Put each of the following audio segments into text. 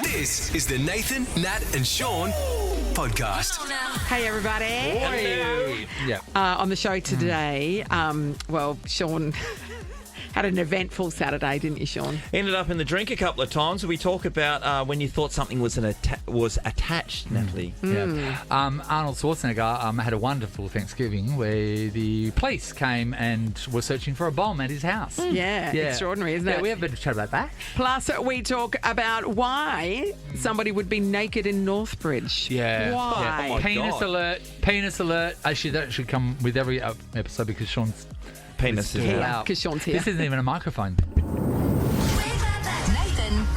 This is the Nathan, Nat and Shaun podcast. Hey, everybody. Yeah. On the show today, Shaun had an eventful Saturday, didn't you, Shaun? Ended up in the drink a couple of times. We talk about when you thought something was attached, Natalie. Yeah. Arnold Schwarzenegger had a wonderful Thanksgiving where the police came and were searching for a bomb at his house. Yeah, extraordinary, isn't it? Yeah, we have a bit of chat about that. Plus, we talk about why somebody would be naked in Northbridge. Yeah. Why? Yeah. Oh my Penis God. alert. Penis alert. Actually, that should come with every episode because Shaun's Penis is Here, out. because Shaun's here. This isn't even a microphone. Nathan,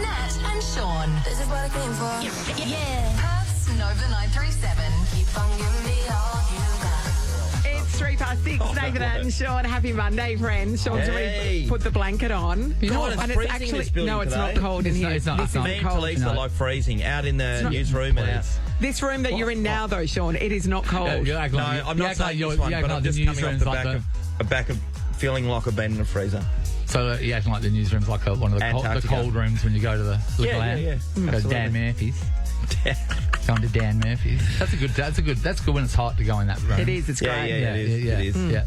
Nat and Shaun. This is what I came for. Yeah. Perth's Nova 937. Keep on giving me all you got. It's 6:03. Nathan and Shaun. Happy Monday, friends. Shaun's already put the blanket on. You know what? It's And freezing in this building no, it's today. not cold in It's here. not- it's not- This it's not. isn't Me and cold. Talisa are like freezing out in the not- newsroom and out. This room that you're in now, though, Shaun, it is not cold. You act No, like I'm you not act like saying you're- this one, you act but like I'm the just coming off newsroom's the like back of feeling like I've been in a freezer. So you acting like the newsroom's like one of the Antarctica. cold rooms when you go to the Yeah, land. yeah. Go to Dan Absolutely. Murphy's. Going to Dan Murphy's. That's good when it's hot to go in that room. It is. It's Yeah, great. yeah, it is. Yeah.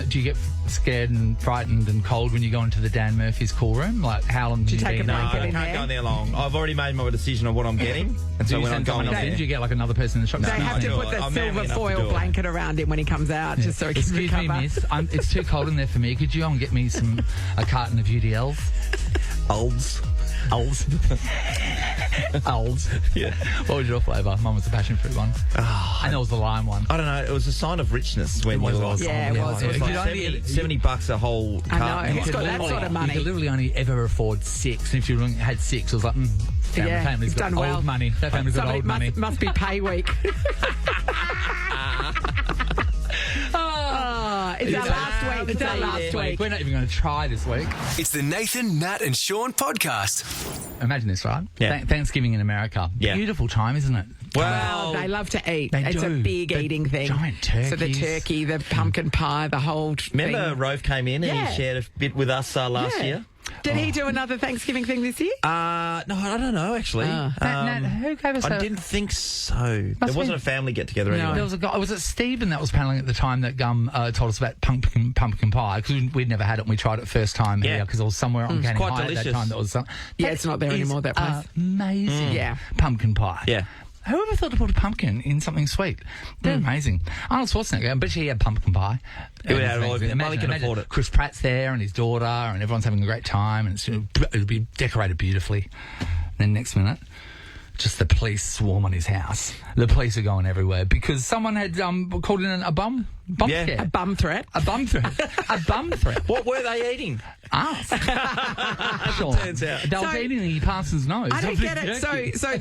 Do you get scared and frightened and cold when you go into the Dan Murphy's cool room? Like how long do you take a been No, there? blanket I in can't there? go in there long. I've already made my decision of what I'm getting, and Do so you when I'm send going someone else in? there, Do you get like another person in the shop? They No, have to no, put the I'm manly silver enough to foil do it. blanket around him when he comes out, just so he can Excuse me, recover. miss. It's too cold in there for me. Could you go and get me a carton of UDLs? Olds. Olds. Yeah. What was your flavour? Mine was the passion fruit one. And there was the lime one. I don't know. It was a sign of richness when you were. Yeah, it was. It was You like could only- $70 a whole I know. carton. He's got that sort of money. You could literally only ever afford 6. And if you had 6, it was like, family's he's got done old well. money. That family's got Somebody old money. must be pay week. It's our last week. It's our last week. We're not even going to try this week. It's the Nathan, Nat and Shaun podcast. Imagine this, right? Yeah. Thanksgiving in America. Yeah. Beautiful time, isn't it? Well, They love to eat. They It's a do. big The eating thing. giant So the turkeys. turkey, the pumpkin pie, the whole remember thing. Rove came in and Yeah. he shared a bit with us last Yeah. year? Did he do another Thanksgiving thing this year? No, I don't know, actually. Nat, who gave us I that? didn't think so. There wasn't a family get-together No. anyway. There was a guy. Was it Stephen that was paneling at the time that told us about pumpkin pie? Because we'd never had it. And we tried it first time Yeah. here because it was somewhere on Canning quite High at that delicious. time. That was Yeah, it's not there anymore, that place. Amazing. Yeah. Pumpkin pie. Yeah. Whoever thought to put a pumpkin in something sweet? They're amazing. Arnold Schwarzenegger, I bet you he had pumpkin pie. He would have all of it. Well, he can afford it. Chris Pratt's there and his daughter and everyone's having a great time and it'll be decorated beautifully. And then next minute, just the police swarm on his house. The police are going everywhere because someone had called in a bum Yeah. scare. A bum threat. A bum threat. A bum threat. What were they eating? Ass. Turns out. They were So- eating the Parsons' nose. I don't get it. So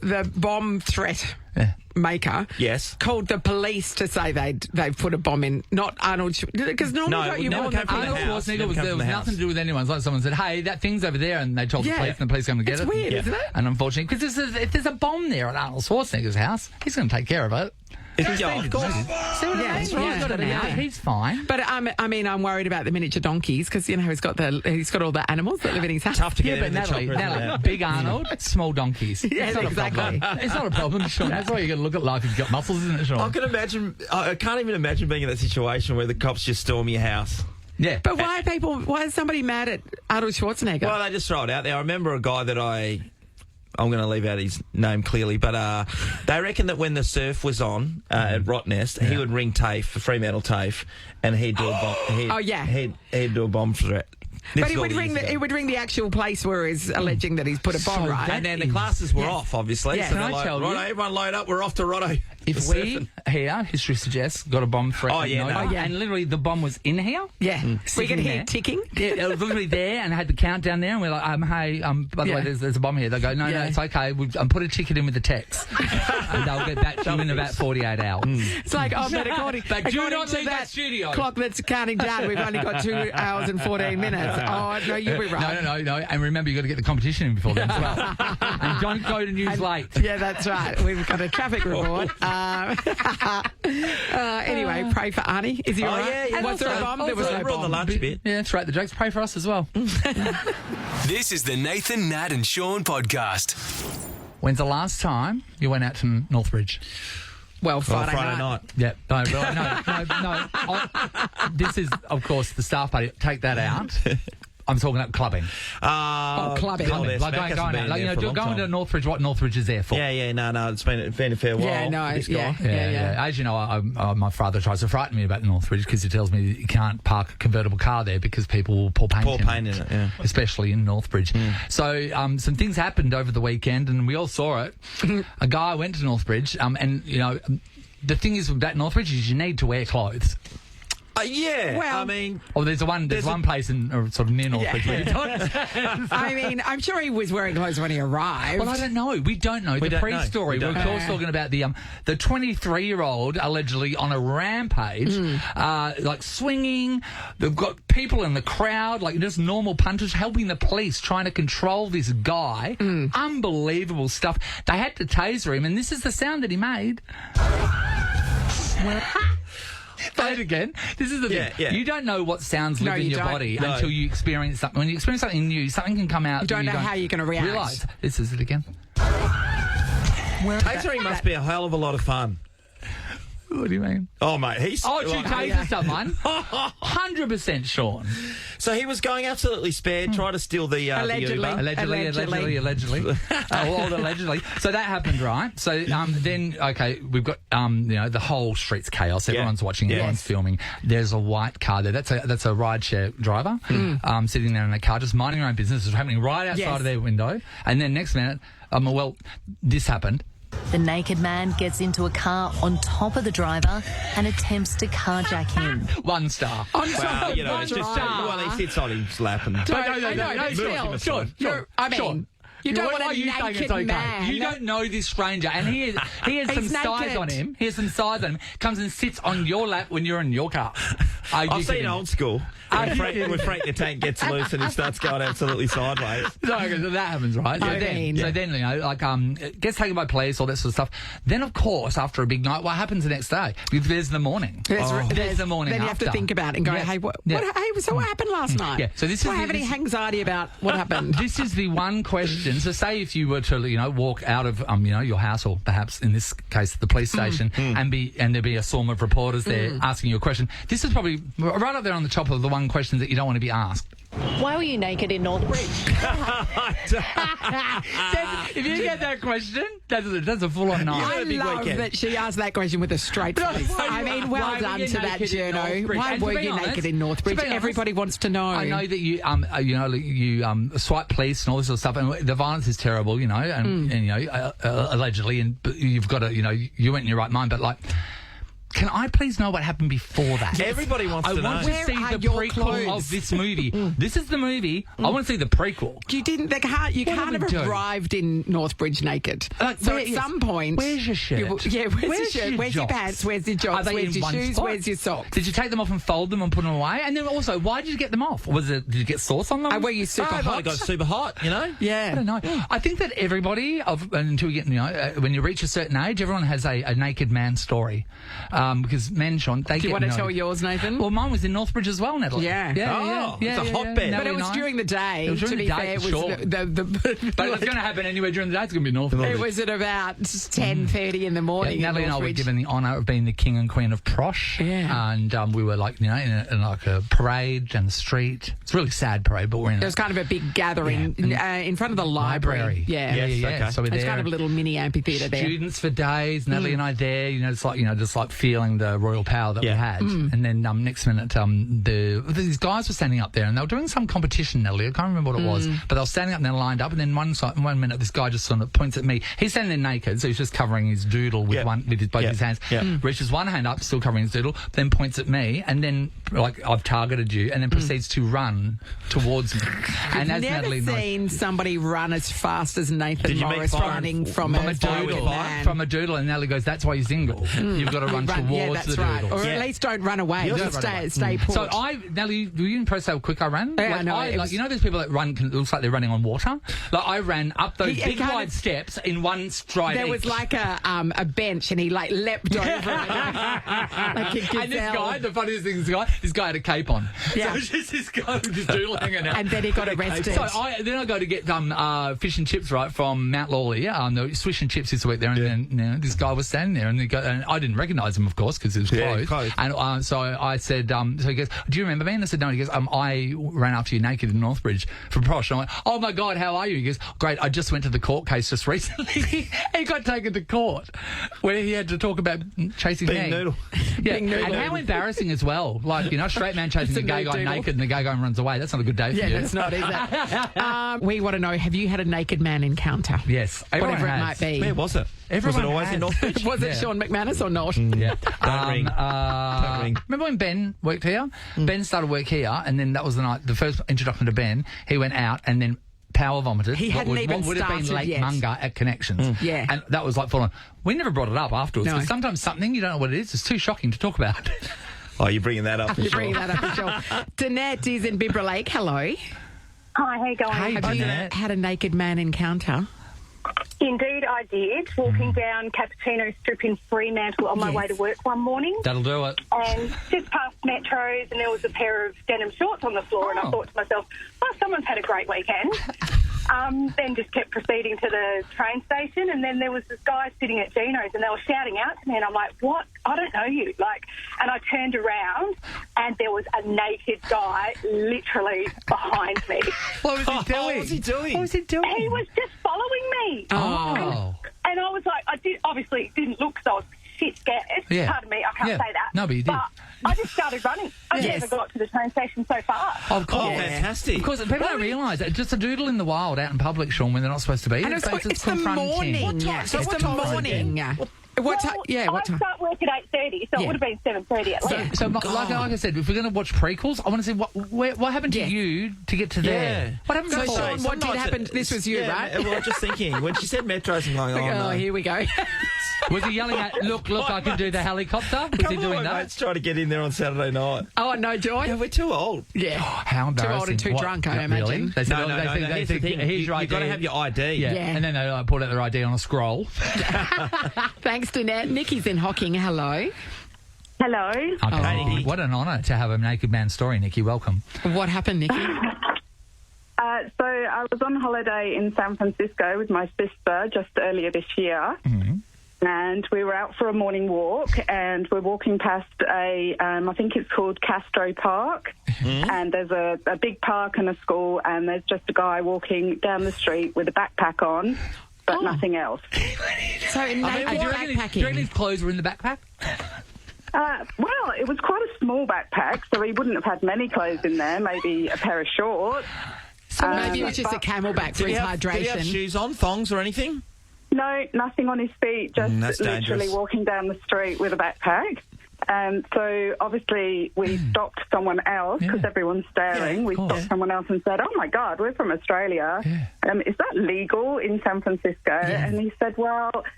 the bomb threat Yeah. maker Yes. called the police to say they've put a bomb in, not Arnold, because normally No, don't you never want came the from the Arnold house. Schwarzenegger Never was come there from was the nothing house. to do with anyone. It's like someone said, "Hey, that thing's over there," and they told the Yeah. police, and the police come to get It's it. weird, isn't it? And unfortunately, because if there's a bomb there at Arnold Schwarzenegger's house, he's going to take care of it. Yeah, of course. See what Yeah, I mean? yeah, He's got it yeah. out. He's fine. But I mean, I'm worried about the miniature donkeys because he's got all the animals that live in his house. Tough to Yeah, get but in the Natalie, chopper, isn't it? big Arnold, small donkeys. Yes, it's not exactly. a problem. It's not a problem, Sean. That's why you got to look at life if you've got muscles, isn't it, Sean? I can imagine. I can't even imagine being in that situation where the cops just storm your house. Yeah. But why is somebody mad at Arnold Schwarzenegger? Well, they just throw it out there. I remember a guy that I'm going to leave out his name clearly, but they reckon that when the surf was on at Rottnest, he would ring TAFE, Fremantle TAFE, and he'd do a bomb. Oh, yeah. He'd do a bomb threat. But he would ring the actual place where he's alleging that he's put a bomb, So right? And then the classes were Yes. off, obviously. Yeah. So Can they're I like, tell you? Righto, everyone load up, we're off to Rotto. If we here, history suggests, got a bomb threat. Oh, yeah, at no. Nova, Oh, yeah. and literally the bomb was in here. Yeah. We Sitting can hear there. it ticking. Yeah, it was literally there and had the countdown there, and we're like, hey, by the Yeah. way, there's a bomb here. They go, no, Yeah. it's okay. Put a ticket in with the text, and they'll get back to you in about 48 hours. It's like, oh, but according But do according not to leave that studio. clock that's counting down, we've only got 2 hours and 14 minutes. Oh, no, you'll be right. No. And remember, you've got to get the competition in before then as well. And don't go to news late. Yeah, that's right. We've got a traffic report. Anyway, pray for Arnie. Is he all right? yeah. Was there a bomb? There was no We're on the bomb. lunch bit. Yeah, that's right. The jokes. Pray for us as well. This is the Nathan, Nat and Shaun podcast. When's the last time you went out to Northbridge? Well, Friday Friday night. Yeah, no. This is, of course, the staff party. Take that out. I'm talking about clubbing. clubbing. Clubbing. Like going out. Like, going to Northbridge, what Northbridge is there for. Yeah, no, it's been a fair while. Yeah, no, this guy. yeah. As you know, my father tries to frighten me about Northbridge because he tells me you can't park a convertible car there because people will pour paint in it. Yeah. Especially in Northbridge. So some things happened over the weekend and we all saw it. A guy went to Northbridge and, you know, the thing is about Northbridge is you need to wear clothes. Yeah, Well- I mean... There's one place in sort of near Northbridge where you don't. I mean, I'm sure he was wearing clothes when he arrived. Well, I don't know. We don't know. We The don't pre-story. know. We We're don't of course talking about the 23-year-old allegedly on a rampage, like swinging. They've got people in the crowd, like just normal punters, helping the police trying to control this guy. Unbelievable stuff. They had to taser him, and this is the sound that he made. Play it again. This is the thing. Yeah. You don't know what sounds live in you your don't. body No. until you experience something. When you experience something new, something can come out. You don't know how you're going to react. Realise. This is it again. Tasering must be a hell of a lot of fun. What do you mean? Oh, mate, he's... Oh, you like- taser someone? 100% Shaun. So he was going absolutely spared, trying to steal the Allegedly. Uber. Allegedly. All allegedly. So that happened, right? So then, okay, we've got the whole street's chaos. Everyone's watching. Yeah. Everyone's filming. There's a white car there. That's a rideshare driver sitting there in a car, just minding her own business. It's happening right outside of their window. And then next minute, this happened. The naked man gets into a car on top of the driver and attempts to carjack him. 1 star. Well, you know, it's just... Well, he sits on his lap and... I know, but still. You don't want a naked man. You don't know this stranger, and he has some He's size naked. on him. He has some size on him. Comes and sits on your lap when you're in your car. I've seen old school when Frank the Tank gets loose and he starts going absolutely sideways. So that happens, right? So then, you know, like, it gets taken by police, all that sort of stuff. Then, of course, after a big night, what happens the next day? There's the morning. There's the morning Then you have to after. think about it and go, hey, what happened last night? Yeah. So this Do is I have any anxiety about what happened? This is the one question. So say if you were to, you know, walk out of, your house or perhaps in this case the police station and there'd be a swarm of reporters there asking you a question. This is probably right up there on the top of the one question that you don't want to be asked. Why were you naked in Northbridge? If you get that question, that's a full-on night. I love that she asked that question with a straight face. I mean, well Why were done you to that naked in journo. Northbridge? Why And to were be you honest- naked in Northbridge? to be honest, Everybody wants to know. I know that you swipe police and all this sort of stuff, and the violence is terrible, you know, and allegedly, and you've got to, you weren't in your right mind, but like. Can I please know what happened before that? Everybody wants to know. I want Where to see are the your prequel clothes? of this movie. This is the movie. I want to see the prequel. You didn't. You can't did have we do? arrived in Northbridge naked. Like, So where- at yes. some point, Where's your shirt? where's your shirt? Where's your jocks? pants? Where's your Are jocks? they Where's in your one shoes? spot? Where's your socks? Did you take them off and fold them and put them away? And then also, why did you get them off? Did you get sauce on them? Were you super I hot? got super hot, you know? Yeah. I don't know. I think that everybody, until you get, when you reach a certain age, everyone has a naked man story. Because men, Shaun, they Do you want to tell yours, Nathan? Well, mine was in Northbridge as well, Natalie. Yeah. It's a hotbed. But it was during the day. It was during to the be day, fair, it was sure. but But it's going to happen anywhere during the day. It's going to be Northbridge. it was at about 10:30 in the morning. Natalie in and I were Northbridge. given the honour of being the king and queen of Prosh. Yeah. And we were like, in a parade down the street. It's a really sad parade, but we're in It was kind of a big gathering in front of the library. Yeah. Okay. So we're It's there. kind of a little mini amphitheatre there. Students for days, Natalie and I there, just like feeling the royal power that we had. And then next minute, these guys were standing up there and they were doing some competition, Natalie. I can't remember what it was, but they were standing up and they're lined up. And then one minute, this guy just sort of points at me. He's standing there naked, so he's just covering his doodle with both his hands. Reaches one hand up, still covering his doodle, then points at me, and then like I've targeted you, and then proceeds to run towards me. And as Never Natalie knows, seen somebody run as fast as Nathan Did you make Morris fire running from from a a doodle, man. from a doodle, and Natalie goes, "That's why you're single. You've got to run Run Yeah, towards that's the right. doodles. Or at least don't run away. Don't Just run away. stay put. So Nelly, were you impressed how quick I ran? Yeah, no, it was- you know those people that run, it looks like they're running on water? Like I ran up those He big kind wide of- steps in one stride There was each. like a bench, and he like leapt over it, like a gazelle. And this guy, the funniest thing is this guy had a cape on. Yeah. So it was just this guy with this doodle hanging out. And then he got arrested. So then I go to get fish and chips, right, from Mount Lawley. The Swish and Chips this week there. And then this guy was standing there, and I didn't recognise him, of course, because it was closed. closed. And so I said, so he goes, do you remember me? And I said, no. He goes, I ran after you naked in Northbridge for Prosh. And I went, oh my God, how are you? He goes, great, I just went to the court case just recently. He got taken to court where he had to talk about chasing Being Meg. noodle. Yeah, Being noodle. and how embarrassing as well. Like, a straight man chasing a gay guy doodle. naked and the gay guy runs away. That's not a good day for Yeah, you. that's not, is it? We want to know, have you had a naked man encounter? Yes. Everyone Whatever it has. might be. Where was it? Everyone was it always has. in Northbridge? Was it Yeah. Shaun McManus or not? Yeah. Don't ring. Don't ring. Remember when Ben worked here? Ben started work here, and then that was the first introduction to Ben. He went out and then power vomited. He hadn't even what would have been started late yet. Munger at Connections. Yeah. And that was like full on. We never brought it up afterwards, No. because sometimes something, you don't know what it is. It's too shocking to talk about. Oh, you're bringing that up for You're sure. bringing that up, Michelle. Danette is in Bibra Lake. Hello. Hi, how you going? Hey, Have you Danette. had a naked man encounter? Indeed, I did. Walking down Cappuccino Strip in Fremantle on my way to work one morning, That'll do it. and just past Metros, and there was a pair of denim shorts on the floor, and I Oh. thought to myself, oh, someone's had a great weekend. Then just kept proceeding to the train station, and then there was this guy sitting at Gino's, and they were shouting out to me, and I'm like, what? I don't know you. And I turned around, and there was a naked guy literally behind me. What was he doing? What was he doing? What was he doing? He was just following me. Oh. And I was like, obviously didn't look, so I was shit scared. Yeah. Pardon me, I can't Yeah. say that. No, but you did. I just started running. I Yes. never got to the train station so fast. Of course. Oh, fantastic. Because people don't realise that just a doodle in the wild out in public, Sean, when they're not supposed to be. And it's the confronting. morning. What time? It's So what the time was it morning. What time? Yeah, what I time? start work at 8:30, so Yeah. it would have been 7:30 at least. So, like I said, if we're going to watch prequels, I want to see what happened to Yeah. you to get to there. Yeah. What happened So, to Paul? Sean, what did Sometimes happen? This was you, right? Well, I'm just thinking. When she said Metros, I'm going, oh, Oh, no. here we go. Was he yelling at, look, I can do the helicopter? Was he Couple doing of my that? mates trying to get in there on Saturday night. Oh, no joy? Yeah, we're too old. Yeah. How embarrassing. Too old and too What- drunk, I Really? imagine. They said, No, they think, here's the thing. here's your ID. You've got to have your ID. Yeah. Yeah. And then they pulled out their ID on a scroll. Thanks, Danette. Nikki's in Hocking. Hello. Hello. Okay. Hey, Nikki. What an honour to have a naked man story, Nikki. Welcome. What happened, Nikki? So I was on holiday in San Francisco with my sister just earlier this year. And we were out for a morning walk, and we're walking past I think it's called Castro Park. And there's a big park and a school, and there's just a guy walking down the street with a backpack on, but nothing else. So, naked Do you reckon backpacking. his clothes were in the backpack? Well, it was quite a small backpack, so he wouldn't have had many clothes in there, maybe a pair of shorts. So maybe it was just a camelback for Did he his have hydration. shoes on, thongs or anything? No, nothing on his feet, just That's literally dangerous. walking down the street with a backpack. So obviously we stopped someone else because everyone's staring. Yeah, we of course. stopped someone else and said, "Oh my God, we're from Australia. Is that legal in San Francisco?" And he said, "Well,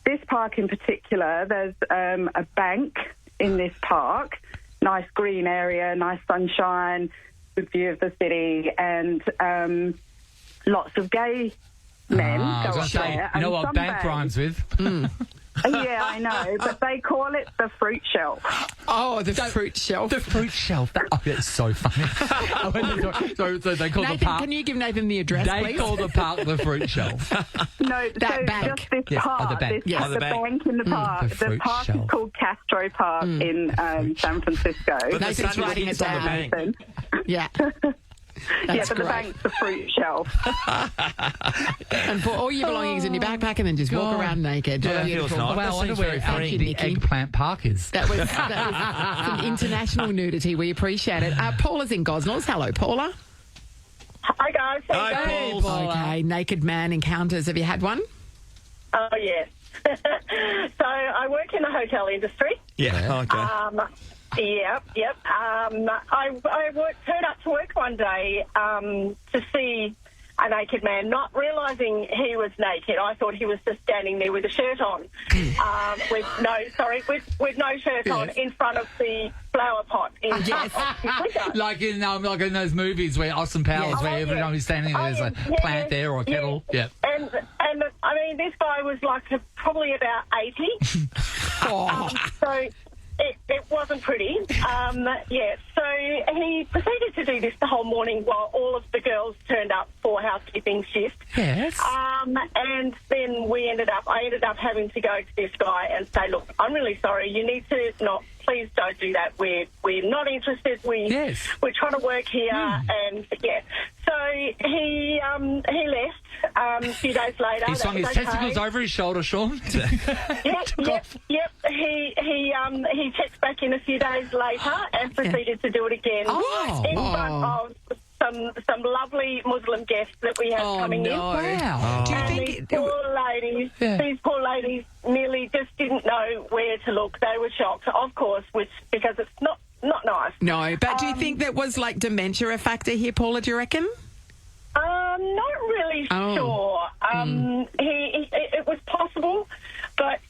this park in particular, there's a bank in this park, nice green area, nice sunshine, good view of the city, and lots of gay men I go was up gonna say, there. you know and what bank sunbathe." rhymes with? Yeah, I know, but they call it the fruit shelf. Oh, the fruit shelf. The fruit shelf. That's so funny. so they call the Nathan, park. can you give Nathan the address, They please? call the park the fruit shelf. No, That so bank. just this Yes, park. the bank. This, Yes. the the bank. bank in the park. the The, fruit park shelf. is called Castro Park in San Francisco. But the Nathan's sun writing hits it on the down. bank. Nathan. Yeah. Yeah, That's but the great. bank's the fruit shelf. And put all your belongings in your backpack and then just walk God. around naked. Yeah, that feels Beautiful. nice. Well, I That wonder seems where very Thank you, the Nikki. eggplant park is. That was some international nudity. We appreciate it. Paula's in Gosnells. Hello, Paula. Hi, guys. How you Hi, going? Paul. Okay, naked man encounters. Have you had one? Oh, yes. So I work in the hotel industry. Yeah, okay. Yep. I turned up to work one day to see a naked man, not realising he was naked. I thought he was just standing there with a shirt on, with no shirt on in front of the flower pot. Like in those movies where Austin Powers, where every time he's standing there, there's a plant there or a kettle. Yeah. And I mean, this guy was like probably about 80. So it wasn't pretty. So he proceeded to do this the whole morning while all of the girls turned up for housekeeping shift. Yes. And then I ended up having to go to this guy and say, look, I'm really sorry. You need to not. Please don't do that. We're not interested. We're trying to work here, and So he left. A few days later, he swung his testicles over his shoulder, Shaun. Yep. He checked back in a few days later and proceeded to do it again in front of some lovely Muslim guests that we had coming in. Wow. Do you think these poor ladies nearly just didn't know where to look. They were shocked, of course, because it's not nice. No, but do you think that was like dementia a factor here, Paula, do you reckon? Not really sure. It was possible, but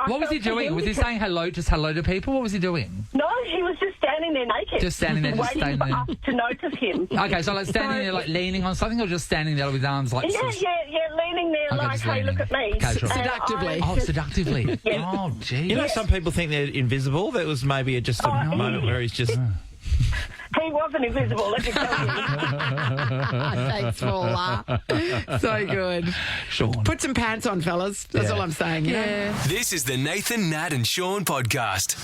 what was he doing? Was he saying hello to people? What was he doing? No, he was just standing there naked. Just standing there, waiting for us to notice him. Okay, so like standing there, like leaning on something, or just standing there with his arms like... leaning there like, hey, look at me. Seductively. Seductively. Yeah. Oh, geez. You know, some people think they're invisible. That was maybe just a moment where he's just... He wasn't invisible, let me tell you. Thanks, Paula. So good. Shaun. Put some pants on, fellas. That's all I'm saying. Yeah. This is the Nathan, Nat and Shaun podcast.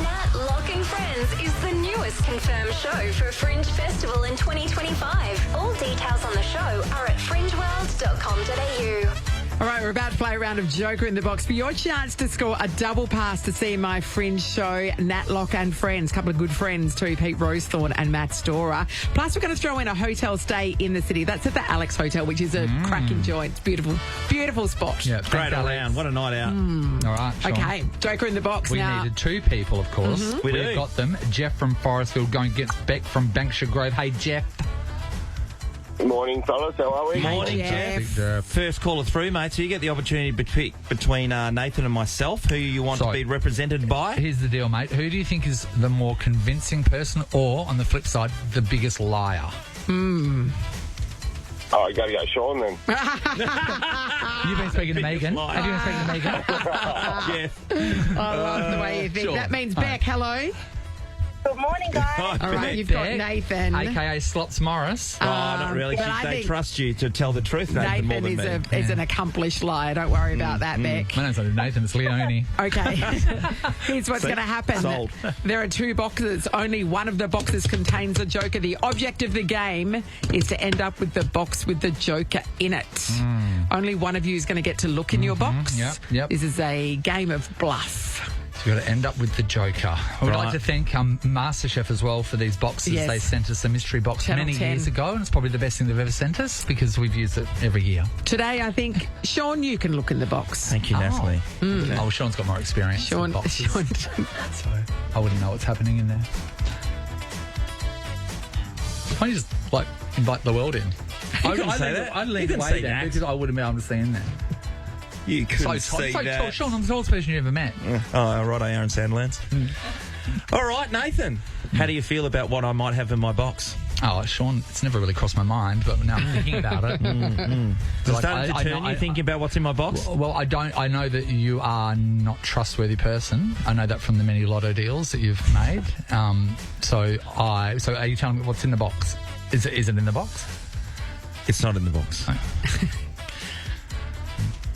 Nat Lock Friends is the newest confirmed show for Fringe Festival in 2025. All details on the show are at fringeworld.com.au. All right, we're about to play a round of Joker in the Box for your chance to score a double pass to see my Fringe show, Nat Lock and Friends. A couple of good friends too, Pete Rosethorn and Matt Storer. Plus, we're going to throw in a hotel stay in the city. That's at the Alex Hotel, which is a cracking joint. It's beautiful, beautiful spot. Yeah, Great around. What a night out. All right, Shaun. Okay, Joker in the Box We now. needed two people, of course. We We've do. got them. Jeff from Forestfield going against Beck from Bankshire Grove. Hey, Jeff. Good morning, fellas. How are we? Morning, Jeff. Jeff. First caller through, mate. So you get the opportunity between Nathan and myself. Who you want to be represented by? Here's the deal, mate. Who do you think is the more convincing person, or, on the flip side, the biggest liar? Oh, you got to go Shaun then. You've been speaking to Megan. Have you been speaking to Megan? Jeff. I love the way you think. Sure. That means Beck, hello. Good morning, guys. All right, you've got Beck, Nathan. a.k.a. Slots Morris. Oh, not really. but I They think trust you to tell the truth, Nathan, more Nathan than is, me. is an accomplished liar. Don't worry about that, Beck. My name's not Nathan, it's Leonie. Okay. Here's what's going to happen. Sold. There are two boxes. Only one of the boxes contains a Joker. The object of the game is to end up with the box with the Joker in it. Only one of you is going to get to look in your box. Yep. This is a game of bluff. So you've got to end up with the Joker. I would like to thank MasterChef as well for these boxes. Yes. They sent us a mystery box Channel many 10. years ago, and it's probably the best thing they've ever sent us because we've used it every year. Today, I think, Shaun, you can look in the box. Thank you, Natalie. Oh, Sean's got more experience Shaun, with boxes, Shaun. so I wouldn't know what's happening in there. Why don't you just, invite the world in? couldn't say that. I'd You lean couldn't way say down that. because I wouldn't be able to see in there. You couldn't So see tall, that. Sean, I'm the tallest person you ever met. Oh, right, Aaron Sandlands. All right, Nathan. How do you feel about what I might have in my box? Oh, Sean, it's never really crossed my mind, but now I'm thinking about it. Does it start to turn you thinking about what's in my box? Well, I don't. I know that you are not a trustworthy person. I know that from the many lotto deals that you've made. So are you telling me what's in the box? Is it in the box? It's not in the box.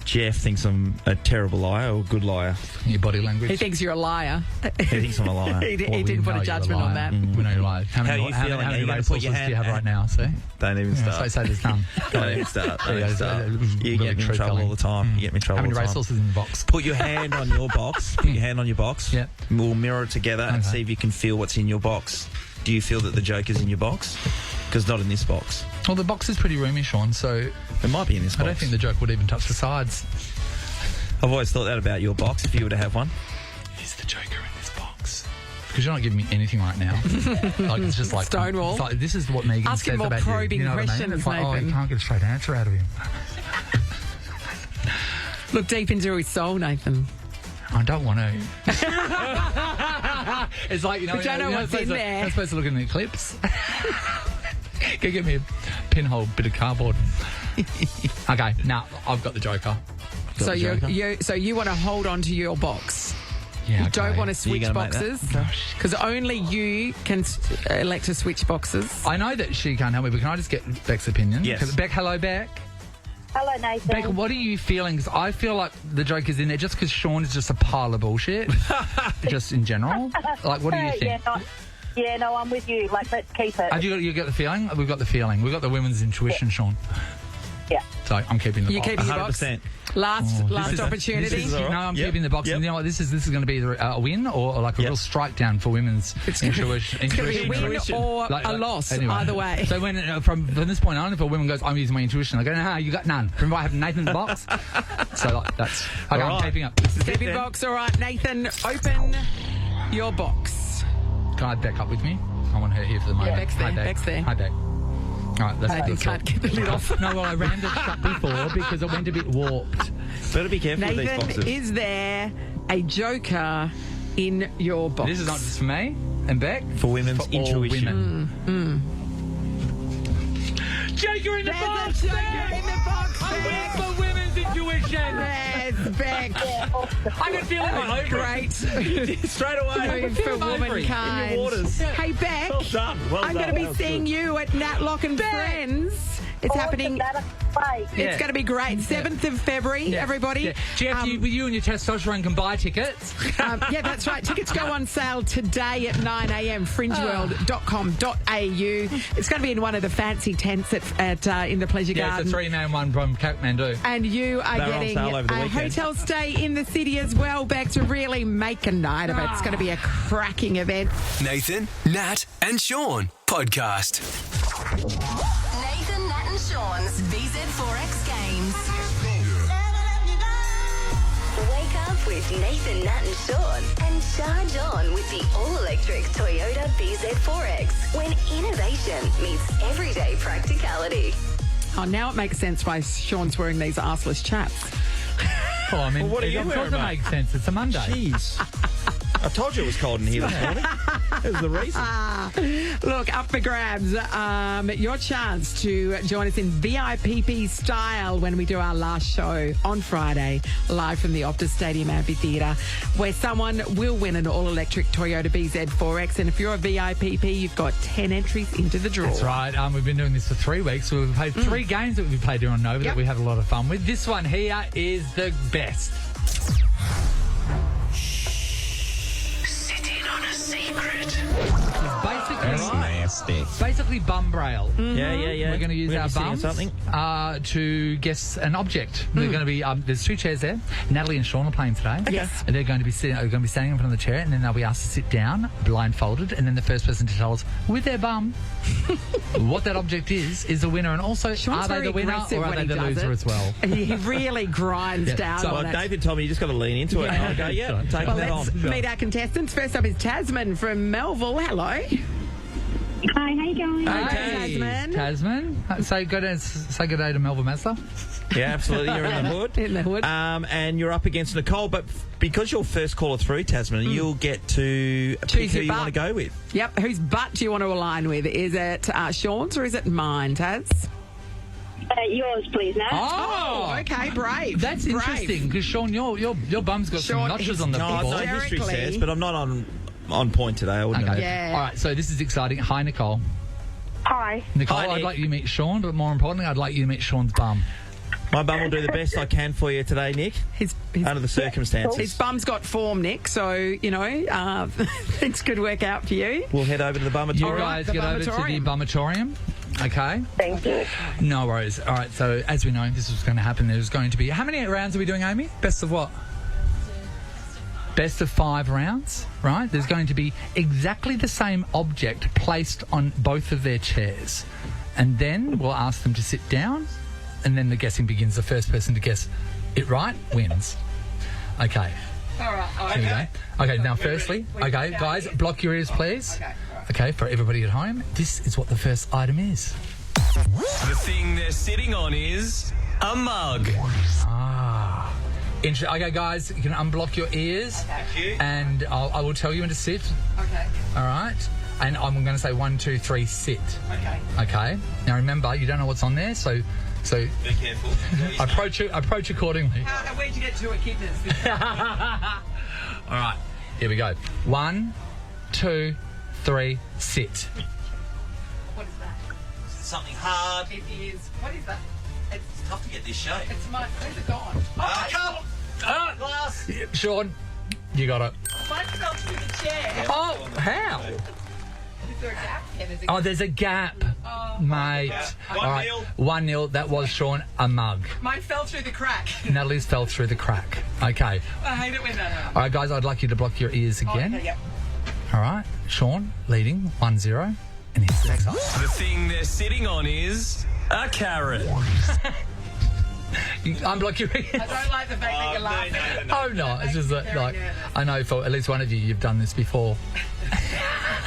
Jeff thinks I'm a terrible liar or a good liar. Your body language. He thinks you're a liar. He thinks I'm a liar. He Well, we didn't put know a you're a judgment on liar. that. We know you're lying. How are you feeling? How Are many you gonna race put your horses do you hand- have right now? See? Don't even start. Say there's none. Don't even start. Don't Yeah, even start. it's You really get me in truth trouble telling. all the time. You get me in trouble How many all the race time. horses in the box? Put your hand on your box. Put your hand on your box. Yeah. We'll mirror it together and Okay. see if you can feel what's in your box. Do you feel that the Joker's in your box? Because not in this box. Well, the box is pretty roomy, Sean, so It might be in this box. I don't think the joke would even touch the sides. I've always thought that about your box, if you were to have one. Is the Joker in this box? Because you're not giving me anything right now. Like, it's just like... Stonewall. It's like, this is what Megan Ask him says more about probing you. You know what I mean? questions, It's like, oh, Nathan. you can't get a straight answer out of him. Look deep into his soul, Nathan. I don't want to. It's like, you know... We don't know what's in there. I'm supposed to look in the eclipse. Go get me a pinhole bit of cardboard. Okay, now I've got the Joker. So you want to hold on to your box. Yeah, You don't want to switch gonna make that? boxes because only you can elect to switch boxes. I know that she can't help me, but can I just get Beck's opinion? Yes. Beck, hello, Beck. Hello, Nathan. Beck, what are you feeling? 'Cause I feel like the Joker's in there just because Shaun is just a pile of bullshit. Just in general. Like, what do you think? No, I'm with you. Like, let's keep it. Have you got the feeling? We've got the feeling. We've got the women's intuition, Shaun. Yeah. So I'm keeping the You box. keeping your box? 100%. Last is- opportunity. this is all right. No, I'm Yep. keeping the box. Yep. And you know what? This is going to be either a win or like a real strike down for women's intuition. It's going to be a win or a loss, anyway. either way. So when from this point on, if a woman goes, "I'm using my intuition," I go, "No, you got none." Remember, I have Nathan's box. So like, that's okay. I'm right. keeping up. Keep your box. All right, Nathan, open your box. Can I back up with me? I want her here for the moment. Beck's there, Hi, Beck. Beck's there. Hi, Beck. All right, Nathan can't get the lid off. No, well, I rammed it shut before because it went a bit warped. Better be careful with these Nathan, boxes. is there a Joker in your box? This is not just for me and Beck. For women's for all intuition. women. Joker in the There's box! a Joker in the box, I Beck. win for women's intuition! There's Beck. I can feel it in my Great. Straight away. Move for In your womankind. waters. Hey, Beck. Well done. Well I'm done. going to be That was seeing good. you at Nat Lock and Friends. It's happening. It's going to be great. 7th of February, everybody. Yeah. Jeff, you and your testosterone can buy tickets. Yeah, that's right. Tickets go on sale today at 9 a.m. fringeworld.com.au. It's going to be in one of the fancy tents at in the Pleasure Yeah, Garden. it's a 3-man one from Kathmandu. And you are They're on getting sale over the a weekend. hotel stay in the city as well, Beck, to really make a night of it. It's going to be a cracking event. Nathan, Nat, and Shaun podcast. Nathan, Nat and Shaun's BZ4X Games. Wake up with Nathan, Nat and Shaun and charge on with the all-electric Toyota BZ4X when innovation meets everyday practicality. Oh, now it makes sense why Shaun's wearing these arseless chaps. Oh, I mean, Well, what are you of course wearing, it mate? makes sense. It's a Monday. Jeez. I told you it was cold in here this morning. That was the reason. Look, up for grabs. Your chance to join us in VIPP style when we do our last show on Friday, live from the Optus Stadium Amphitheatre, where someone will win an all-electric Toyota BZ4X. And if you're a VIPP, you've got 10 entries into the draw. That's right. We've been doing this for 3 weeks. So we've played 3 games that we've played here on Nova that we have a lot of fun with. This one here is the best. Sitting on a secret. Basically bum braille. Yeah. We're going to use We're our sitting on bums something. to guess an object. They're going to be there's 2 chairs there. Natalie and Shaun are playing today. Yes. And they're going to be standing in front of the chair, and then they'll be asked to sit down, blindfolded, and then the first person to tell us with their bum what that object is the winner. And also, Shaun's are they very the winner aggressive or are when they he the does loser it. as well? He really grinds down so, on Well, it. David told me you just got to lean into it. And I go, yeah, I'm taking Well, that let's on. meet our contestants. First up is Tasman from Melville. Hello. Hi, how you going? Hey, Tasman. Tasman, say good day to Melbourne Mazda. Yeah, absolutely. You're in the hood. In the hood. And you're up against Nicole, but because you're first caller through, Tasman, you'll get to pick who your you butt. want to go with. Yep. Whose butt do you want to align with? Is it Shaun's or is it mine, Taz? Yours, please, Nat. Oh, okay, brave. That's Brave. interesting because Shaun, your bum's got Shaun, some notches on the No, ball. no history Hysterically. says, but I'm not on point today. I wouldn't Okay. know. Yeah. All right, so this is exciting. Hi, Nicole. Hi. Nicole, Hi, I'd Nick. like you to meet Shaun, but more importantly, I'd like you to meet Shaun's bum. My bum will do the best I can for you today, Nick, His under the circumstances. his bum's got form, Nick, so, you know, things could work out for you. We'll head over to the You bumatorium. guys the get over to the bumatorium. bumatorium. Okay. Thank you. No worries. All right, so as we know, this is going to happen. There's going to be... How many rounds are we doing, Amy? Best of what? Best of 5 rounds, right? There's going to be exactly the same object placed on both of their chairs. And then we'll ask them to sit down, and then the guessing begins. The first person to guess it right wins. Okay. All right. Here we go. Okay, now firstly, okay, guys, block your ears, please. Okay, for everybody at home, this is what the first item is. The thing they're sitting on is a mug. Okay, guys, you can unblock your ears. Thank you. And I will tell you when to sit. Okay. All right? And I'm going to say 1, 2, 3, sit. Okay. Okay? Now remember, you don't know what's on there, so Be careful. approach accordingly. Where'd you get to echidnas? All right, here we go. 1, 2, 3, sit. What is that? Something hard. It is. What is that? It's tough to get this shape. It's my. Where's it gone? Come on. Glass. Sean, you got it. Mine fell through the chair. Oh, how? Is there a gap? Yeah, there's a Oh, there's a gap, mate. Yeah. All right, 1-0. 1-0. That was Sean, a mug. Mine fell through the crack. Natalie's fell through the crack. Okay. I hate it when that happens. All right, guys, I'd like you to block your ears again. Okay, yep. All right, Sean leading 1-0. And here's the next one. The thing they're sitting on is a carrot. You unblock your ears. I don't like the fact that you're laughing. Oh, no. It's just like, I know for at least one of you've done this before.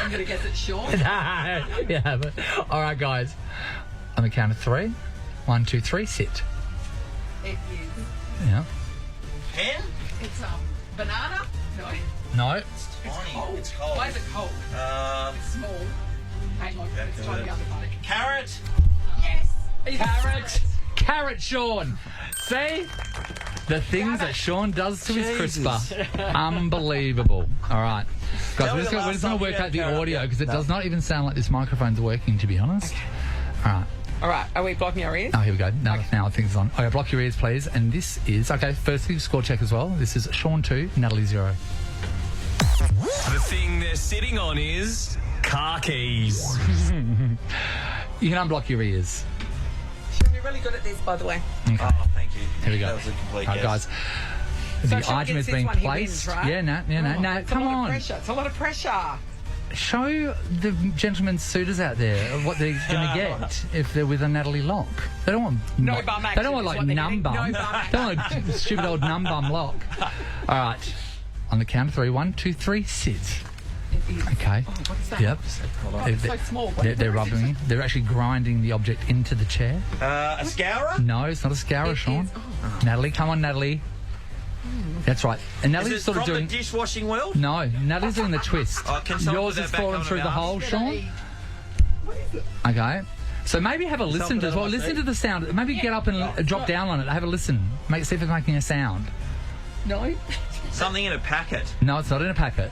I'm going to guess it's Shaun. Yeah, but all right, guys. On the count of 3. 1, 2, 3, sit. It is. Yeah. Pen? It's banana? No. No. It's tiny. It's cold. Why is it cold? It's small. Hang on. Let's try the other one. Carrot. Yes. Carrot. Carrot, Sean. See? The things that Sean does to his crisper. Unbelievable. All right. Guys, we're just going to work out the audio because it does not even sound like this microphone's working, to be honest. All right. All right. Are we blocking our ears? Oh, here we go. Now I think it's on. Okay, block your ears, please. And this is, okay, firstly, score check as well. This is Shaun 2, Natalie 0. The thing they're sitting on is car keys. You can unblock your ears. Shaun, you're really good at this, by the way. Okay. Oh, thank you. Here we go. That was a complete All right, guess. guys. The Shaun item gets has this been one, he placed. wins, right? Yeah, no, It's come a lot on. of pressure. It's a lot of pressure. Show the gentlemen suitors out there what they're going to get if they're with a Natalie Lock. They don't want No bum action They don't want is like what they're num getting. bum. No bum They don't want stupid old num bum Lock. All right, on the count of 3, 1, 2, 3, sit. Okay. Oh, what is that? Yep. Oh, it's so small. They're rubbing. They're actually grinding the object into the chair. A scourer? No, it's not a scourer, Sean. is. Oh. Natalie, come on, Natalie. That's right. And Is Natalie's it sort from of doing. the dishwashing world? No, Natalie's doing the twist. Oh, can someone Yours put is that back falling on through the about? hole, Sean. What is it? Okay. So maybe have a listen to as well. Listen to the sound. Maybe get up and drop down on it. Have a listen. See if it's making a sound. No. Something in a packet. No, it's not in a packet.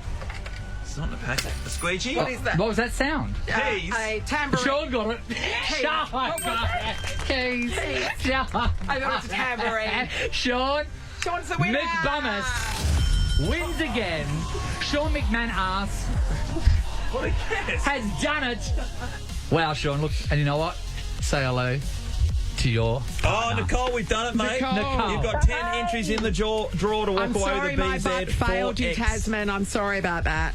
It's not in a packet. A squeegee? What is that? What was that sound? Keys. A tambourine. Sean got it. Sean What was got it. Keys. Sean. I thought it was a tambourine. Sean Sean's the winner. McBummus wins again. Sean McMahon What a guess. has done it. Wow, Sean, look, and you know what? Say hello to your... Oh, Nicole, we've done it, mate. Nicole. You've got 10 entries in the draw to walk I'm away sorry, with a my butt BZ failed you, 4X. Tasman. I'm sorry about that.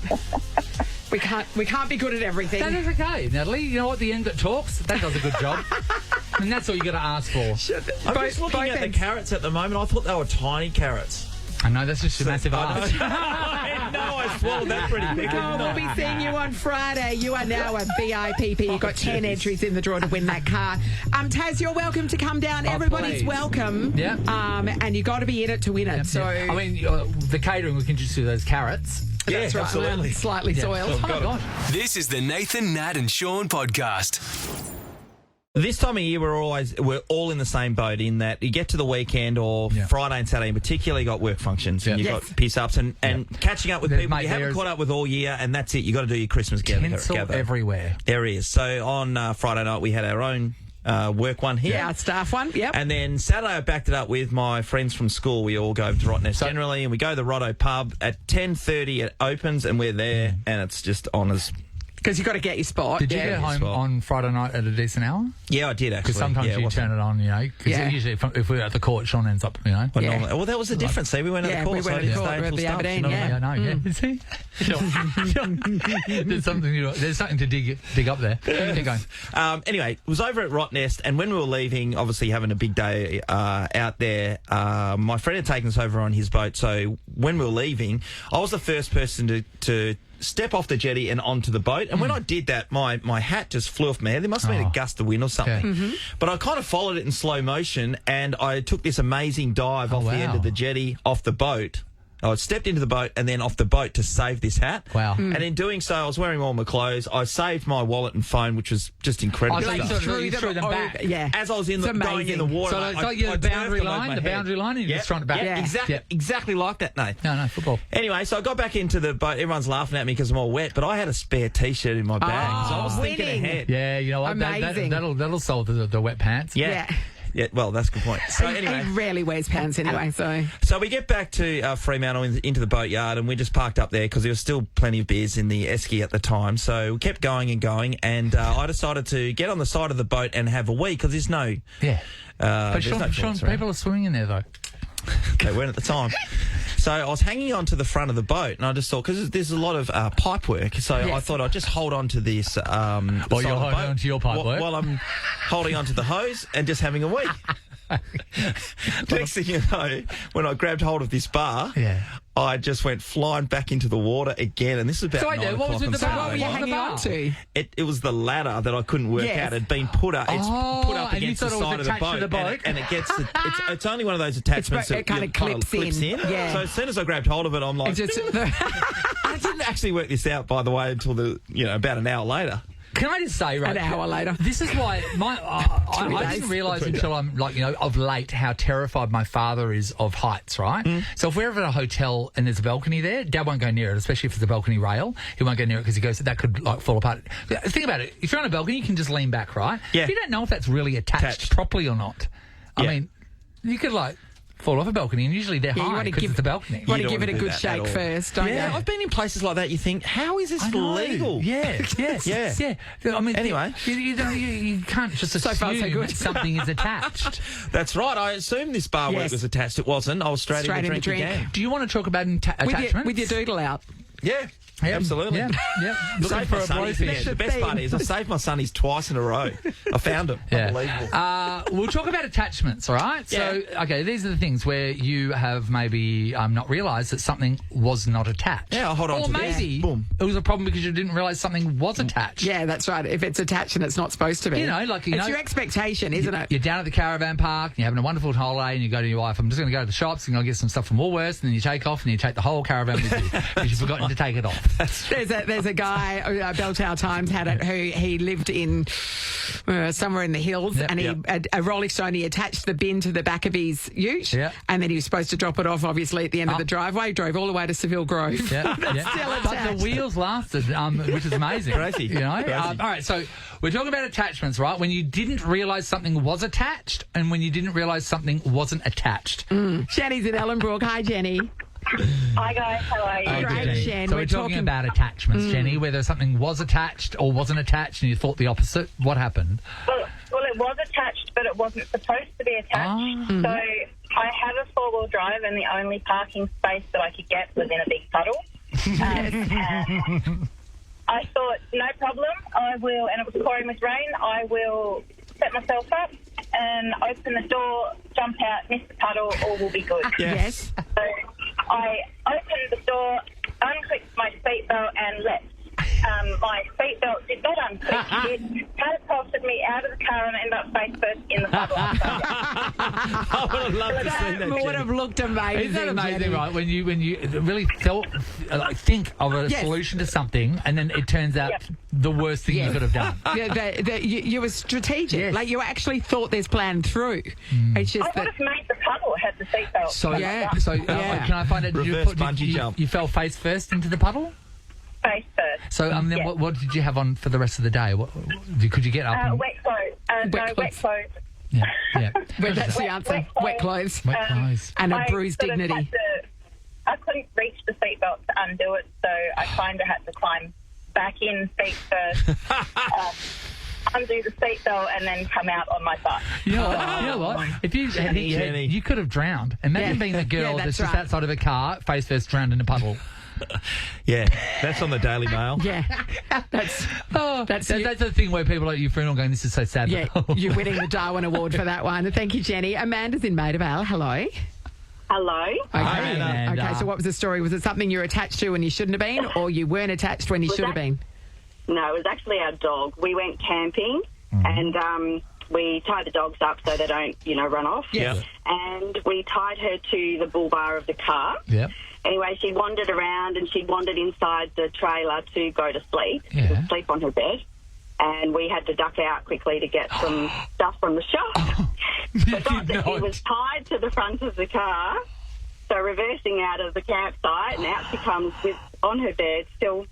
We can't be good at everything. That is okay, Natalie. You know what? The end that talks, that does a good job. And that's all you got to ask for. I'm just looking both at the ends. carrots at the moment. I thought they were tiny carrots. I know, that's just a massive ask. No, I swallowed that pretty quickly. Nicole, we'll be seeing you on Friday. You are now a VIPP. You've got 10 entries in the draw to win that car. Taz, you're welcome to come down. Everybody's please. welcome. Yeah. And you got to be in it to win it. So I mean, the catering, we can just do those carrots. that's right. absolutely. Slightly soiled. Oh, my God. This is the Nathan, Nat and Shaun podcast. This time of year, we're all in the same boat in that you get to the weekend or Friday and Saturday in particular, you got work functions and you've got piss-ups and catching up with There's people mate, you haven't there's caught up with all year, and that's it. You got to do your Christmas Tinsel gather. everywhere. There is. So on Friday night, we had our own work one here. Yeah, our staff one. Yep. And then Saturday, I backed it up with my friends from school. We all go over to Rottnest generally, and we go to the Rotto pub at 10:30. It opens, and we're there, and it's just honours. Because you've got to get your spot. Did you get home on Friday night at a decent hour? Yeah, I did actually. Because sometimes you turn it on, you know. Because usually if we're at the court, Sean ends up, you know. Well, that was the difference. See, we went at the court, so I didn't stay until the start. Aberdeen, You know what I mean? Yeah, I know, See? There's something to dig up there. Keep going. Anyway, it was over at Rottnest, and when we were leaving, obviously having a big day out there, my friend had taken us over on his boat. So when we were leaving, I was the first person to step off the jetty and onto the boat. And when I did that, my hat just flew off my head. There must have been a gust of wind or something. Okay. But I kind of followed it in slow motion, and I took this amazing dive off the end of the jetty, off the boat. I stepped into the boat and then off the boat to save this hat. Wow. And in doing so, I was wearing all my clothes. I saved my wallet and phone, which was just incredible. Oh, so you threw them back. Yeah. As I was going in the water, So it's like the boundary line, and you're just throwing it back. Yeah, exactly like that, Nate. No, football. Anyway, so I got back into the boat. Everyone's laughing at me because I'm all wet, but I had a spare T-shirt in my bag, so I was thinking ahead. Yeah, you know what? Amazing. That'll solve the wet pants. Yeah, well, that's a good point. So anyway, he rarely wears pants anyway. So we get back to Fremantle into the boatyard, and we just parked up there because there was still plenty of beers in the esky at the time. So we kept going, and I decided to get on the side of the boat and have a wee because there's no. Yeah. But Sean, people are swimming in there though. They weren't at the time. So I was hanging on to the front of the boat, and I just thought, because there's a lot of pipe work, so I thought I'd just hold on to this. While you're holding on to your pipe work? While I'm holding on to the hose and just having a wee. Next thing you know, when I grabbed hold of this bar, I just went flying back into the water again, and this was about 9 what was o'clock. with the bar? What were you hanging on to? It was the ladder that I couldn't work out. It had been put up. It's put up against the side of the boat, and it gets. It's only one of those attachments that kind of clips in. Yeah. So as soon as I grabbed hold of it, I'm like, I didn't actually work this out, by the way, until about an hour later. Can I just say, right? An hour later. This is why I didn't realise until I'm of late how terrified my father is of heights, right? So if we're ever at a hotel and there's a balcony there, Dad won't go near it, especially if it's a balcony rail. He won't go near it because he goes, that could fall apart. Think about it. If you're on a balcony, you can just lean back, right? Yeah. If you don't know if that's really attached properly or not, I mean, you could fall off a balcony, and usually they're high because it's a balcony. You want to give it a good shake first, don't you? Yeah, I've been in places like that. You think, how is this legal? Yeah, yeah. I mean, anyway, you can't just assume that something is attached. That's right. I assumed this bar work was attached. It wasn't. I was straight in the drink again. Do you want to talk about attachments? With your doodle out. Yeah. Absolutely. Yeah. Looking for a bloke. The best part is I saved my sonnies twice in a row. I found them. Unbelievable. We'll talk about attachments, all right? So, okay, these are the things where you have maybe not realised that something was not attached. Yeah, I'll hold on to this. Or maybe it was a problem because you didn't realise something was attached. Yeah, that's right. If it's attached and it's not supposed to be. It's your expectation, isn't it? You're down at the caravan park and you're having a wonderful holiday and you go to your wife, I'm just going to go to the shops and I'll get some stuff from Woolworths, and then you take off and you take the whole caravan with you because you've forgotten to take it off. There's a guy, Belltower Times had it, who he lived in somewhere in the hills, and he a Rolling Stone, he attached the bin to the back of his ute, and then he was supposed to drop it off, obviously, at the end of the driveway. He drove all the way to Seville Grove. Still attached. But the wheels lasted, which is amazing. Crazy. All right, so we're talking about attachments, right? When you didn't realise something was attached and when you didn't realise something wasn't attached. Jenny's in Ellenbrook. Hi, Jenny. Hi guys, how are you? Great, Jen. So we're talking about attachments, Jenny, whether something was attached or wasn't attached and you thought the opposite. What happened? Well, it was attached, but it wasn't supposed to be attached. So I have a four-wheel drive, and the only parking space that I could get was in a big puddle. And I thought, no problem, I will, and it was pouring with rain, I will set myself up and open the door, jump out, miss the puddle, all will be good. Yes. So I opened the door, unclicked my seatbelt and left. My seatbelt did not unclick. It catapulted me out of the car and ended up face first in the puddle. I would have loved to see that. Would have looked amazing. Isn't that amazing, Jenny? right? When you really think of a solution to something, and then it turns out the worst thing you could have done. You were strategic. Yes. Like, you actually thought this plan through. It's just I would have made the puddle had the seatbelt. So can I find out? Reverse bungee jump. You fell face first into the puddle? Face first. So then what did you have on for the rest of the day? Could you get up? Wet clothes. Wet clothes. Yeah. Well, that's the answer. Wet clothes. Wet clothes. And a bruised dignity. I couldn't reach the seatbelt to undo it, so I kind of had to climb back in feet first, undo the seatbelt, and then come out on my butt. You know what? If you could have drowned. Imagine being the girl that's just outside of a car, face first, drowned in a puddle. Yeah, that's on the Daily Mail. Yeah. That's the thing where people like your friend are going, this is so sad. Yeah, you're winning the Darwin Award for that one. Thank you, Jenny. Amanda's in Maida Vale. Hello. Hello. Okay. Hi, Amanda. Okay, so what was the story? Was it something you were attached to when you shouldn't have been, or you weren't attached when you should have been? No, it was actually our dog. We went camping and we tie the dogs up so they don't, run off. Yeah. And we tied her to the bull bar of the car. Yeah. Anyway, she wandered around and she wandered inside the trailer to go to sleep, to sleep on her bed. And we had to duck out quickly to get some stuff from the shop. Forgot that she was tied to the front of the car. So reversing out of the campsite, and out she comes on her bed, still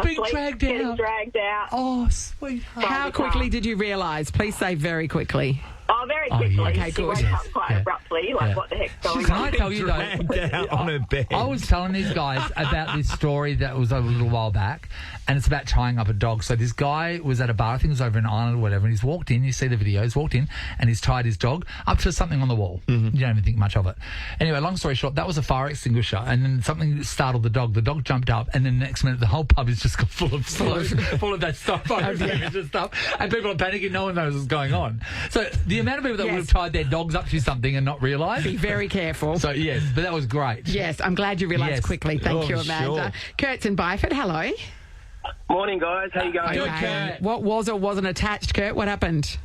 being getting dragged out. Oh, sweetheart. How quickly did you realise? Please say very quickly. Oh, very quickly. yes. Okay, She good. woke up quite abruptly, what the heck's going Can on? I tell you, though, Dragged out on her bed. I was telling these guys about this story that was a little while back, and it's about tying up a dog. So this guy was at a bar, I think it was over in Arnold or whatever, and he's walked in, you see the video, he's walked in, and he's tied his dog up to something on the wall. You don't even think much of it. Anyway, long story short, that was a fire extinguisher, and then something startled the dog. The dog jumped up, and then the next minute, the whole pub is just full of that stuff, fire extinguisher stuff, and people are panicking, no one knows what's going on. So the amount of people that would have tied their dogs up to something and not realised. Be very careful. So, yes, but that was great. Yes, I'm glad you realised quickly. Thank you, Amanda. Kurt's in Byford. Hello. Morning, guys. How you going? Good, Kurt. What was or wasn't attached, Kurt? What happened?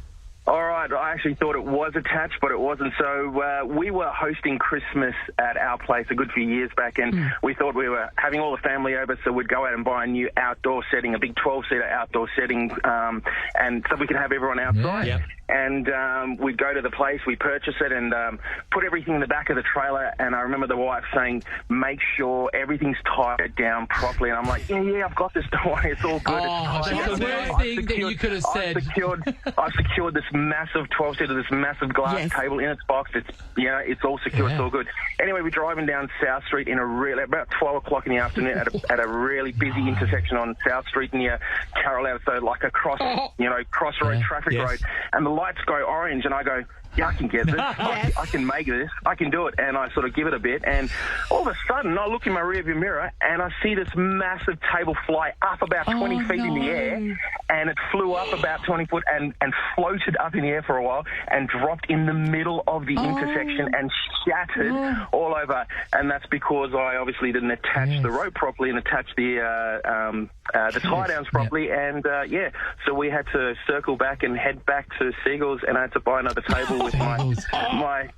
All right. I actually thought it was attached, but it wasn't. So we were hosting Christmas at our place a good few years back, and we thought we were having all the family over, so we'd go out and buy a new outdoor setting, a big 12-seater outdoor setting, and so we could have everyone outside. Yeah. And we'd go to the place, we purchase it, and put everything in the back of the trailer. And I remember the wife saying, "Make sure everything's tied down properly." And I'm like, "Yeah, I've got this. Don't worry, it's all good." Oh, It's that's the worst thing that you could have said. I've secured this massive 12-seater, this massive glass table in its box. It's it's all secure. It's all good. Anyway, we're driving down South Street in about 12 o'clock in the afternoon at a really busy intersection on South Street near Carroll, so like a crossroad traffic road, and the lights go orange, and I go, "Yeah, I can get this. I can make this. I can do it." And I sort of give it a bit, and all of a sudden, I look in my rearview mirror, and I see this massive table fly up about 20 feet in the air, and it flew up about 20 foot and floated up in the air for a while and dropped in the middle of the intersection and shattered all over. And that's because I obviously didn't attach the rope properly and attach the tie downs properly, and so we had to circle back and head back to Seagulls, and I had to buy another table with my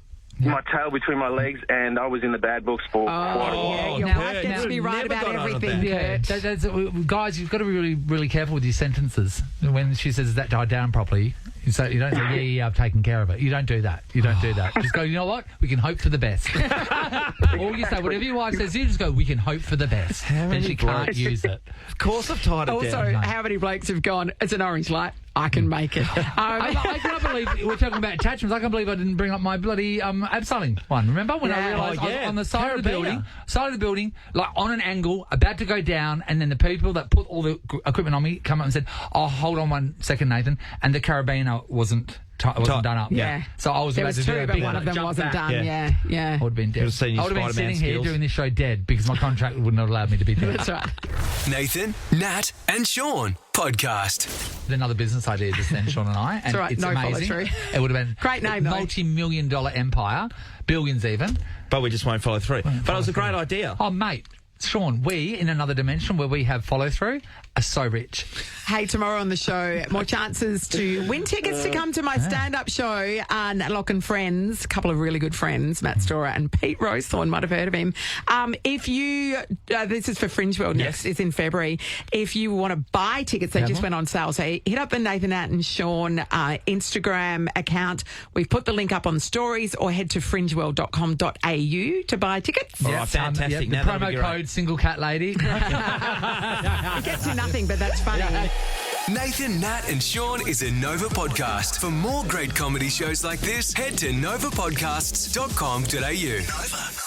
tail between my legs, and I was in the bad books for quite a while. Your wife gets to be right about everything, Kurt. Guys, you've got to be really, really careful with your sentences. When she says that died down properly, you don't say, yeah, I've taken care of it. You don't do that. Just go, you know what? We can hope for the best. Or you say, whatever your wife says, you just go, we can hope for the best. Then she can't use it. Of course I've tied it down. Also, how many blokes have gone, it's an orange light, I can make it. I cannot believe we're talking about attachments. I can't believe I didn't bring up my bloody abseiling one. Remember when I realised I was on the side of the building, like on an angle, about to go down, and then the people that put all the equipment on me come up and said, "Oh, hold on 1 second, Nathan," and the carabiner wasn't done up. Yeah. So I was there about was to two, do a but big one of them wasn't done. Yeah. I would have been dead. I would have been sitting here doing this show dead because my contract wouldn't have allowed me to be dead. That's right. Nathan, Nat, and Shaun podcast. Another business idea just then, Shaun and I. And That's right. it's No amazing. follow-through. It would have been Great name, though. multi-million-dollar empire, billions even. But we just won't follow through. But it was a great idea. Oh, mate. Shaun, we, in another dimension where we have follow-through, are so rich. Hey, tomorrow on the show, more chances to win tickets to come to my stand-up show, Nat Lock Friends, a couple of really good friends, Matt Storer and Pete Rosethorn, might have heard of him. If you, this is for Fringe World next, it's in February. If you want to buy tickets, they just went on sale. So hit up the Nathan, Nat and Shaun Instagram account. We've put the link up on stories, or head to fringeworld.com.au to buy tickets. All right, fantastic. The Now that'll be promo great. code Single Cat Lady. It gets you nothing, but that's funny. Nathan, Nat, and Shaun is a Nova podcast. For more great comedy shows like this, head to novapodcasts.com.au. Nova.